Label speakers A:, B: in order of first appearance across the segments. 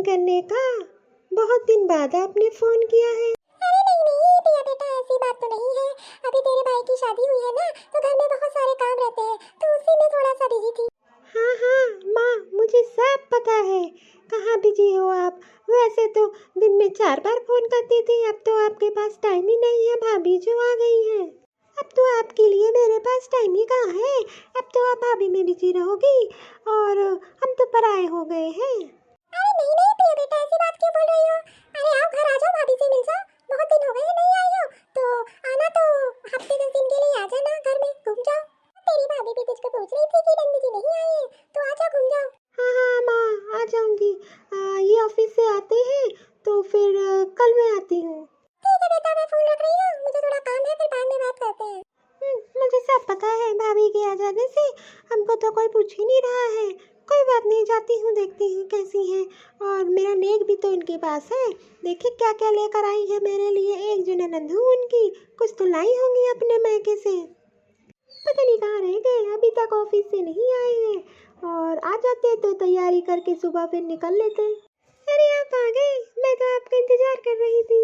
A: करने का। बहुत दिन बाद आपने फोन किया है।
B: अरे नहीं नहीं पिया बेटा, ऐसी बात तो नहीं है। अभी तेरे भाई की शादी हुई है ना, तो घर में बहुत सारे काम रहते हैं, तो उसी में थोड़ा सा बिजी थी।
A: हाँ हाँ माँ, मुझे सब पता है कहाँ बिजी हो आप। वैसे तो दिन में 4 बार फोन करती थी, अब तो आपके पास टाइम ही नहीं है। भाभी जो आ गई है, अब तो आपके लिए मेरे पास टाइम ही कहाँ है। अब तो आप भाभी में बिजी रहोगी और हम तो पराए हो गए हैं।
B: अरे नहीं नहीं पिया बेटा, ऐसी बात क्यों बोल रही हो। अरे आओ घर आ जाओ, भाभी से मिल जाओ। बहुत दिन हो गए नहीं आई हो, तो आना तो हफ्ते 10 दिन के लिए आ जाना, घर में घूम जाओ। तेरी भाभी भी तुझको पूछ रही थी कि नंदी जी नहीं आई है, तो आ जाओ घूम जाओ।
A: हाँ हाँ माँ, आ जाऊंगी। ये ऑफिस से आते हैं तो फिर कल मैं आती हूँ।
B: ठीक है बेटा, मैं फोन रख रही हूँ, मुझे थोड़ा काम है, फिर बाद में बात करते हैं।
A: मुझे सब पता है, भाभी के आ जाने से हमको तो कोई पूछ ही नहीं रहा है। कोई बात नहीं, जाती हूँ देखती हूँ कैसी है। और मेरा नेक भी तो इनके पास है। देखिए क्या क्या लेकर आई है मेरे लिए। एक जो ननद हूँ उनकी, कुछ तो लाई होंगी अपने मैके से। पता नहीं कहाँ रह गए, अभी तक ऑफिस से नहीं आए हैं। और आ जाते तो तैयारी करके सुबह फिर निकल लेते। अरे आप आ गए, मैं तो आपका इंतजार कर रही थी।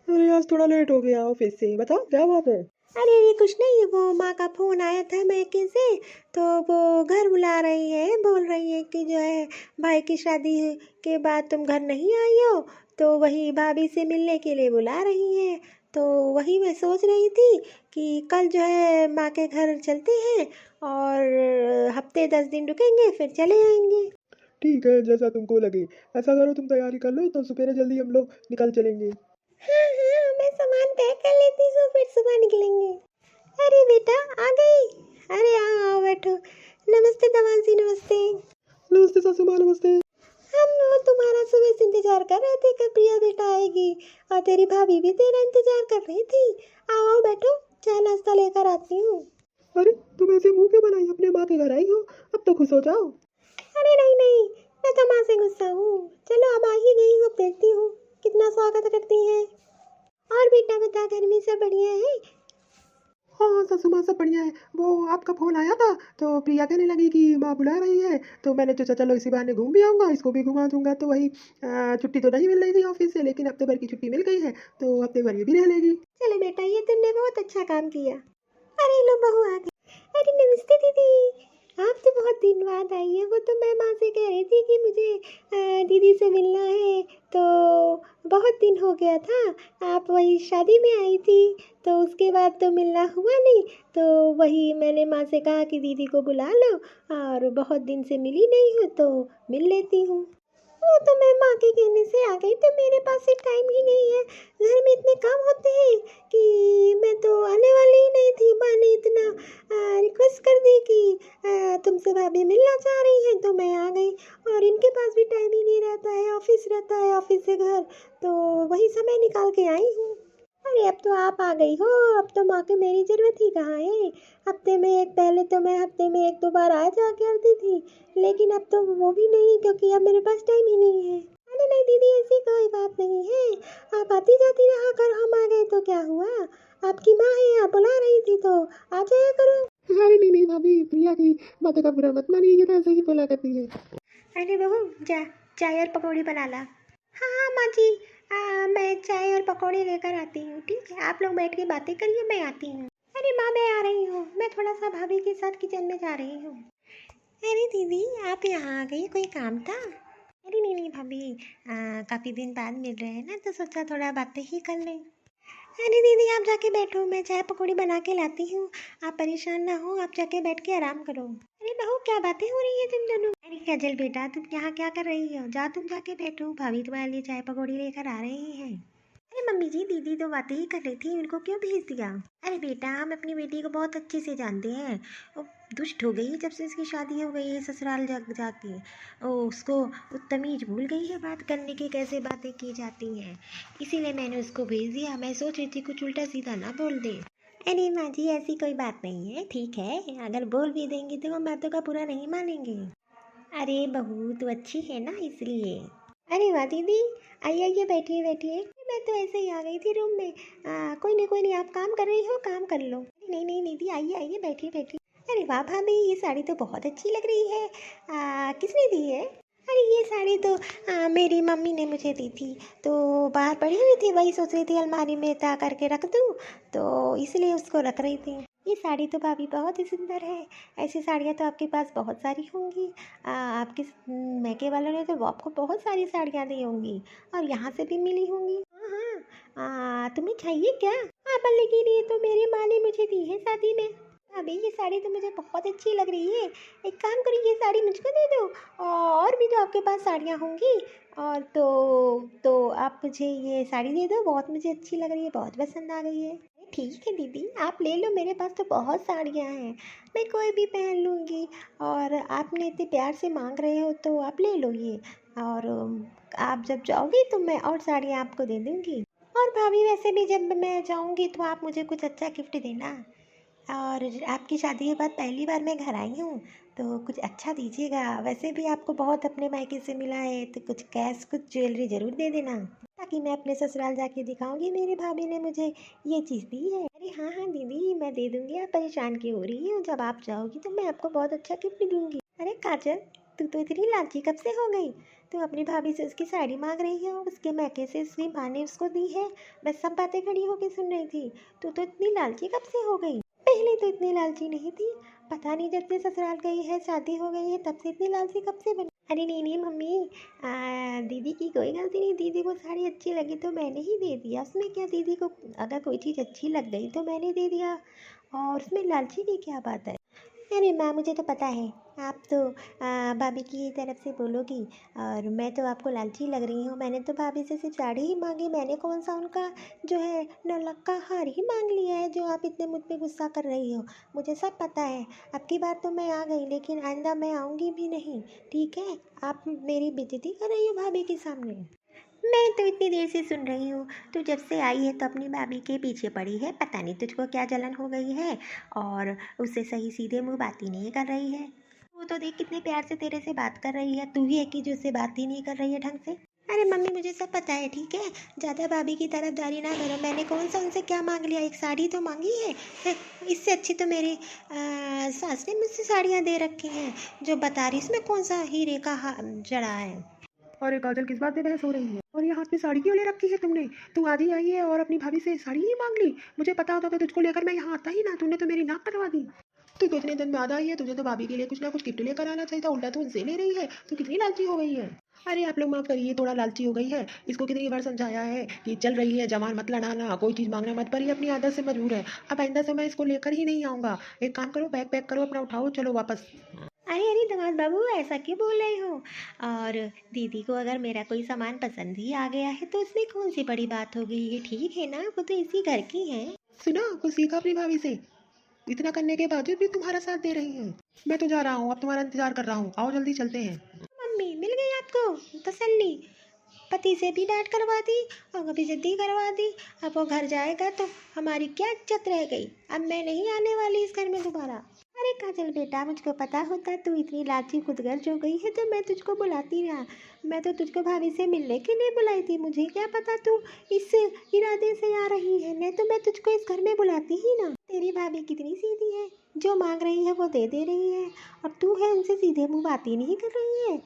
C: अरे आज थोड़ा लेट हो गया ऑफिस से, बताओ क्या बात है।
A: अरे ये कुछ नहीं, वो माँ का फ़ोन आया था मैके से, तो वो घर बुला रही है। बोल रही है कि जो है भाई की शादी के बाद तुम घर नहीं आई हो, तो वही भाभी से मिलने के लिए बुला रही है। तो वही मैं सोच रही थी कि कल जो है माँ के घर चलते हैं और हफ्ते 10 दिन रुकेंगे फिर चले आएंगे।
C: ठीक है, जैसा तुमको लगे। ऐसा करो, तुम तैयारी कर लो तो सुबह जल्दी हम लोग निकल चलेंगे।
A: हाँ हाँ, मैं सामान पैक कर लेती हूँ, फिर सुबह निकलेंगे। अरे बेटा आ गई। अरे आओ आओ बैठो। नमस्ते दवांशी, नमस्ते।
C: नमस्ते सासू माँ, नमस्ते।
A: हम लोग तुम्हारा सुबह से इंतजार कर रहे थे कि प्रिया बेटा आएगी, और तेरी भाभी भी तेरा इंतजार कर रही थी। आओ आओ बैठो, चाय नाश्ता लेकर आती हूँ।
C: अरे तुम ऐसे मुंह क्यों बनाई, अपने माँ के घर आई हो, अब तो खुश हो जाओ।
A: अरे नहीं नहीं, मैं तो माँ से गुस्सा हूँ। चलो अब आ ही गई हूँ, अब देखती हूँ कितना स्वागत करती है। और बेटा बता, घर में सब बढ़िया है?
C: हाँ सासू माँ सब बढ़िया है। वो आपका फोन आया था तो प्रिया कहने लगी कि माँ बुला रही है, तो मैंने सोचा चलो इसी बहाने घूम भी आऊँगा, इसको भी घुमा दूंगा। तो वही छुट्टी तो नहीं मिल रही थी ऑफिस से, लेकिन हफ्ते भर की छुट्टी मिल गई है, तो हफ्ते भर ये भी रह लेगी।
A: चलो बेटा, ये तुमने बहुत अच्छा काम किया। अरे लो बहू आ गई। अरे नमस्ते दीदी, आप तो बहुत दिन बाद आई है। वो तो मैं माँ से कह रही थी कि मुझे दीदी से मिलना है, तो बहुत दिन हो गया था। आप वही शादी में आई थी, तो उसके बाद तो मिलना हुआ नहीं। तो वही मैंने माँ से कहा कि दीदी को बुला लो, और बहुत दिन से मिली नहीं हूँ तो मिल लेती हूँ। वो तो मैं माँ के कहने से आ गई, तो मेरे पास से टाइम ही नहीं है। घर में इतने काम होते हैं कि मैं तो आने वाली ही नहीं थी। माँ ने इतना रिक्वेस्ट कर दी कि तुमसे भाभी मिलना चाह रही हैं, तो मैं आ गई। और इनके पास भी टाइम ही नहीं रहता है, ऑफिस रहता है, ऑफिस से घर, तो वही समय निकाल के आई हूँ। अरे अब तो आप आ गई हो, अब तो माँ की मेरी ज़रूरत ही कहाँ है। हफ्ते में एक, पहले तो मैं हफ्ते में 1-2 बार आ जा करती थी, लेकिन अब तो वो भी नहीं, क्योंकि अब मेरे पास टाइम ही नहीं है। अरे नहीं दीदी, ऐसी कोई बात नहीं है। आप आती जाती रहा कर, हम आ गए तो क्या हुआ। आपकी माँ है, आप बुला रही थी तो आ जाया करो।
C: अरे नहीं नहीं भाभी, प्रिया की बातों का बुरा मत मानिए, ये तो ऐसे ही बोला करती है।
A: अरे बहू जा, चाय और पकौड़ी बना ला। हाँ हाँ माँ जी, मैं चाय और पकौड़े लेकर आती हूँ। ठीक है, आप लोग बैठ के बातें करिए, मैं आती हूँ। अरे माँ मैं आ रही हूँ, मैं थोड़ा सा भाभी के साथ किचन में जा रही हूँ। अरे दीदी आप यहाँ आ गई, कोई काम था? अरे नहीं नहीं भाभी, काफ़ी दिन बाद मिल रहे हैं ना, तो सोचा थोड़ा बातें ही कर लें। अरे दीदी आप जाके बैठो, मैं चाय पकौड़ी बना के लाती हूँ। आप परेशान ना हो, आप जाके बैठ के आराम करो। अरे बहू क्या बातें हो रही है तुम दोनों? अरे काजल बेटा, तुम यहाँ क्या कर रही हो? जा तुम जाके बैठो, भाभी तुम्हारे लिए चाय पकौड़ी लेकर आ रही हैं। अरे मम्मी जी, दीदी तो बातें ही कर रही थी, उनको क्यों भेज दिया? अरे बेटा, हम अपनी बेटी को बहुत अच्छे से जानते हैं। वो दुष्ट हो गई जब से इसकी शादी हो गई है ससुराल जाके। ओ उसको वो तमीज भूल गई है बात करने की, कैसे बातें की जाती हैं। इसीलिए मैंने उसको भेज दिया। मैं सोच रही थी कुछ उल्टा सीधा ना बोल दे। अरे माँ जी ऐसी कोई बात नहीं है, ठीक है, अगर बोल भी देंगी तो हम बातों का पूरा नहीं मानेंगे। अरे बहू तू अच्छी है ना, इसलिए। अरे वाह दीदी, आइए आइए बैठिए बैठिए। मैं तो ऐसे ही आ गई थी रूम में। कोई नहीं, आप काम कर रही हो, काम कर लो। नहीं नहीं दीदी, आइए आइए बैठिए बैठिए। अरे वाह भाभी, ये साड़ी तो बहुत अच्छी लग रही है। किसने दी है? अरे ये साड़ी तो मेरी मम्मी ने मुझे दी थी, तो बाहर पड़ी हुई थी, वही सोच रही थी अलमारी में ता करके रख दूँ, तो इसलिए उसको रख रही थी। ये साड़ी तो भाभी बहुत ही सुंदर है। ऐसी साड़ियाँ तो आपके पास बहुत सारी होंगी। आपके मैके वालों ने तो आपको बहुत सारी साड़ियाँ दी होंगी और यहाँ से भी मिली होंगी। हाँ हाँ, तुम्हें चाहिए क्या? हाँ, पर लेकिन ये तो मेरी माँ ने मुझे दी है शादी में। भाभी ये साड़ी तो मुझे बहुत अच्छी लग रही है। एक काम करो, ये साड़ी मुझको दे दो, और भी तो आपके पास साड़ियाँ होंगी, और तो आप मुझे ये साड़ी दे दो, बहुत मुझे अच्छी लग रही है, बहुत पसंद आ गई है। ठीक है दीदी, आप ले लो, मेरे पास तो बहुत साड़ियाँ हैं, मैं कोई भी पहन लूँगी। और आपने इतने प्यार से मांग रहे हो तो आप ले लो ये। और आप जब जाओगी तो मैं और साड़ियाँ आपको दे दूँगी। और भाभी वैसे भी जब मैं जाऊँगी तो आप मुझे कुछ अच्छा गिफ्ट देना। और आपकी शादी के बाद पहली बार मैं घर आई हूँ, तो कुछ अच्छा दीजिएगा। वैसे भी आपको बहुत अपने मायके से मिला है, तो कुछ कैश, कुछ ज्वेलरी ज़रूर दे देना, ताकि मैं अपने ससुराल जाके दिखाऊंगी मेरी भाभी ने मुझे ये चीज़ दी है। अरे हाँ हाँ दीदी, मैं दे दूँगी, आप परेशान क्यों हो रही हो? जब आप जाओगी तो मैं आपको बहुत अच्छा गिफ्ट दूँगी। अरे काजल, तू तो इतनी लालची कब से हो गई? तू अपनी भाभी से उसकी साड़ी मांग रही है, उसके मैके से उसकी माँ ने उसको दी है, मैं सब बातें खड़ी होकर सुन रही थी। तू तो इतनी लालची कब से हो गई? पहले तो इतनी लालची नहीं थी, पता नहीं जब से ससुराल गई है, शादी हो गई है, तब से इतनी लालची कब से बनी? अरे नहीं नहीं मम्मी, दीदी की कोई गलती नहीं, दीदी को साड़ी अच्छी लगी तो मैंने ही दे दिया। उसमें क्या, दीदी को अगर कोई चीज़ अच्छी लग गई तो मैंने दे दिया, और उसमें लालची की क्या बात है? अरे माँ, मुझे तो पता है, आप तो भाभी की तरफ से बोलोगी, और मैं तो आपको लालची लग रही हूँ। मैंने तो भाभी से सिर्फ साड़ी ही मांगी, मैंने कौन सा उनका जो है 9 लाख का हार ही मांग लिया है, जो आप इतने मुझ पे गुस्सा कर रही हो। मुझे सब पता है। अब की बार तो मैं आ गई, लेकिन आइंदा मैं आऊँगी भी नहीं, ठीक है? आप मेरी बेइज्जती कर रही हो भाभी के सामने। मैं तो इतनी देर से सुन रही हूँ, तू जब से आई है तो अपनी भाभी के पीछे पड़ी है, पता नहीं तुझको क्या जलन हो गई है, और उससे सही सीधे मुंह बात ही नहीं कर रही है। वो तो देख कितने प्यार से तेरे से बात कर रही है, तू ही है कि जो उससे बात ही नहीं कर रही है ढंग से। अरे मम्मी, मुझे सब पता है, ठीक है? ज़्यादा भाभी की तरफदारी ना करो। मैंने कौन सा उनसे क्या मांग लिया? एक साड़ी तो मांगी है। इससे अच्छी तो मेरी सास ने मुझसे साड़ियाँ दे रखी हैं, जो बता रही इसमें कौन सा हीरे का जड़ा है।
C: अरे काजल, किस बात पे बहस हो रही है? और ये हाथ में साड़ी क्यों ले रखी है तुमने? तू आज ही आई है और अपनी भाभी से साड़ी ही मांग ली? मुझे पता होता तो तुझको लेकर मैं यहाँ आता ही ना, तूने तो मेरी नाक कटवा दी। तू तो इतने दिन बाद आई है, तुझे तो भाभी के लिए कुछ ना कुछ गिफ्ट लेकर आना चाहिए था, उल्टा तू उनसे ले रही है। तू कितनी लालची हो गई है? अरे आप लोग माफ करिए, थोड़ा लालची हो गई है। इसको कितनी बार समझाया है कि चल रही है जवान मत लड़ाना, कोई चीज़ मांगना मत, पर ये अपनी आदत से मजबूर है। अब आइंदा से मैं इसको लेकर ही नहीं आऊँगा। एक काम करो, बैग पैक करो अपना, उठाओ, चलो वापस। अरे अरे दामाद बाबू, ऐसा क्यों बोल रहे हो? और दीदी को अगर मेरा कोई सामान पसंद ही आ गया है तो उसमें कौन सी बड़ी बात हो गई? ये ठीक है ना, वो तो इसी घर की है। सुना, कुछ सीखा अपनी भाभी से। इतना करने के बावजूद भी तुम्हारा साथ दे रही है। मैं तो जा रहा हूँ, अब तुम्हारा इंतजार कर रहा हूँ, आओ जल्दी चलते हैं। मम्मी, मिल गई आपको तसल्ली? पति से भी डांट करवा दी और बेइज्जती करवा दी, अब वो घर जाएगा तो हमारी क्या इज्जत रह गई? अब मैं नहीं आने वाली इस घर में दोबारा। अरे काजल बेटा, मुझको पता होता तू इतनी लालची खुदगर्ज हो गई है तो मैं तुझको बुलाती ना। मैं तो तुझको भाभी से मिलने के लिए बुलाई थी, मुझे क्या पता तू इस इरादे से आ रही है, नहीं तो मैं तुझको इस घर में बुलाती ही ना। तेरी भाभी कितनी सीधी है, जो मांग रही है वो दे रही है, और तू है उनसे सीधे मुंह बात ही नहीं कर रही है।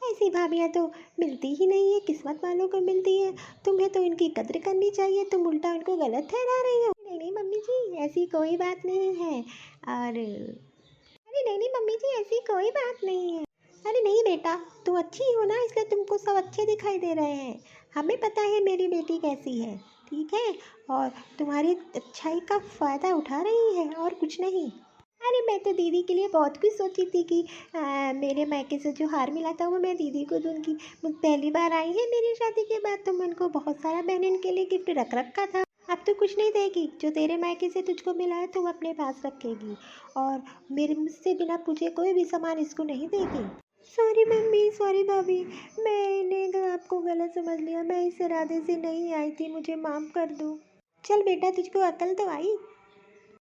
C: ऐसी भाभियाँ तो मिलती ही नहीं है, किस्मत वालों को मिलती है। तुम्हें तो इनकी कद्र करनी चाहिए, तुम उल्टा उनको गलत ठहरा रही हो। नहीं नहीं मम्मी जी, ऐसी कोई बात नहीं है। और अरे नहीं नहीं मम्मी जी, ऐसी कोई बात नहीं है। अरे नहीं बेटा, तुम अच्छी हो ना, इसलिए तुमको सब अच्छे दिखाई दे रहे हैं। हमें पता है मेरी बेटी कैसी है, ठीक है? और तुम्हारी अच्छाई का फ़ायदा उठा रही है, और कुछ नहीं। अरे मैं तो दीदी के लिए बहुत कुछ सोची थी कि मेरे मायके से जो हार मिला था वो मैं दीदी को दूंगी। वो पहली बार आई है मेरी शादी के बाद, तो मैं उनको बहुत सारा बहन के लिए गिफ्ट रख रखा था। अब तो कुछ नहीं देगी, जो तेरे मायके से तुझको मिला है तुम अपने पास रखेगी, और मेरे मुझसे बिना पूछे कोई भी सामान इसको नहीं देगी। सॉरी मम्मी, सॉरी भाभी, मैंने आपको गलत समझ लिया, मैं इस इरादे से नहीं आई थी, मुझे माफ़ कर दो। चल बेटा, तुझको अकल तो आई?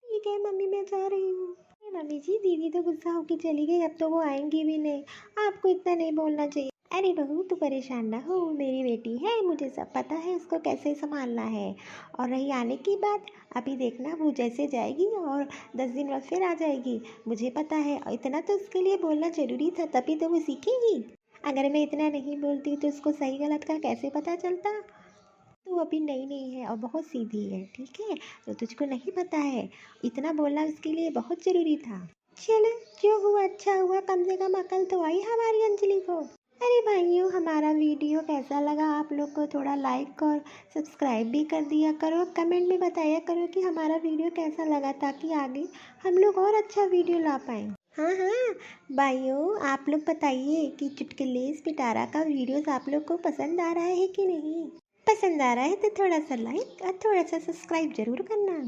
C: ठीक है मम्मी, मैं जा रही हूँ। अरे मम्मी जी, दीदी तो गुस्सा होकर चली गई, अब तो वो आएंगी भी नहीं। आपको इतना नहीं बोलना चाहिए।
A: अरे बहू तू परेशान ना हो, मेरी बेटी है, मुझे सब पता है उसको कैसे संभालना है। और रही आने की बात, अभी देखना वो जैसे जाएगी और 10 दिन बाद फिर आ जाएगी, मुझे पता है। और इतना तो उसके लिए बोलना ज़रूरी था, तभी तो वो सीखेगी। अगर मैं इतना नहीं बोलती तो उसको सही गलत का कैसे पता चलता। तू अभी नई नई है और बहुत सीधी है, ठीक है, तो तुझको नहीं पता है। इतना बोलना उसके लिए बहुत ज़रूरी था। चलो जो हुआ अच्छा हुआ, कम से कम अकल तो आई हमारी अंजलि को। अरे भाइयों, हमारा वीडियो कैसा लगा आप लोग को थोड़ा लाइक और सब्सक्राइब भी कर दिया करो, कमेंट में बताया करो कि हमारा वीडियो कैसा लगा, ताकि आगे हम लोग और अच्छा वीडियो ला पाएँ। हाँ हाँ भाइयों, आप लोग बताइए कि चुटकुलेस पिटारा का वीडियोस आप लोग को पसंद आ रहा है कि नहीं। पसंद आ रहा है तो थोड़ा सा लाइक और थोड़ा सा सब्सक्राइब जरूर करना।